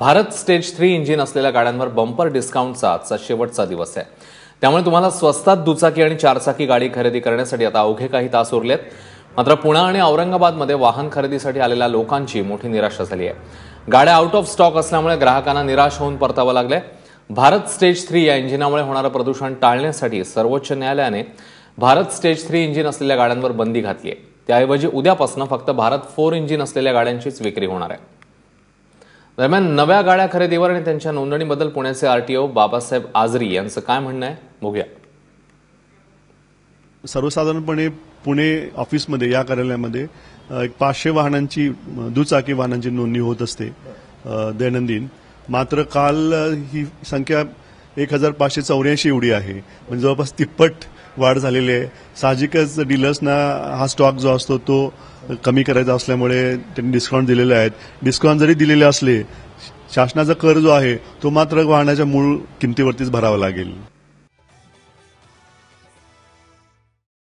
Bharat stage 3 engine असलेल्या गाड्यांवर bumper डिस्काउंटचा आजचा शेवटचा दिवस आहे। त्यामुळे तुम्हाला स्वस्तात दुचाकी आणि चारचाकी गाडी खरेदी करण्यासाठी आता अवघे काही तास उरलेत। मात्र पुणे आणि औरंगाबादमध्ये वाहन खरेदीसाठी आलेल्या लोकांची मोठी निराशा झाली आहे। गाड्या आउट ऑफ स्टॉक असल्यामुळे ग्राहकांना निराश होऊन परतावं लागलंय। भारत स्टेज 3 या इंजिनामुळे होणारं प्रदूषण टाळण्यासाठी सर्वोच्च न्यायालयाने भारत स्टेज 3 इंजिन असलेल्या गाड्यांवर बंदी घातली आहे। त्याऐवजी उद्यापासून फक्त भारत 4 इंजिन असलेल्या गाड्यांचीच विक्री होणार आहे। दरम्यान नव्या गाड्या खरेदीवर आणि त्यांच्या नोंदणीबद्दल पुण्याचे आरटीओ बाबासाहेब आजरी यांचं काय म्हणणं आहे बघूया। सर्वसाधारणपणे पुणे ऑफिसमध्ये या कार्यालयामध्ये 500 वाहनांची दुचाकी वाहनांची नोंदणी होत असते दैनंदिन। मात्र काल ही संख्या 1584 एवढी आहे, म्हणजे जवळपास तिप्पट वाढ झालेली आहे। साहजिकच डीलर्सना हा स्टॉक जो असतो तो कमी करायचा असल्यामुळे त्यांनी डिस्काउंट दिलेले आहेत। डिस्काउंट जरी दिलेले असले, शासनाचा कर जो आहे तो मात्र वाहनाच्या मूळ किमतीवरतीच भरावा लागेल।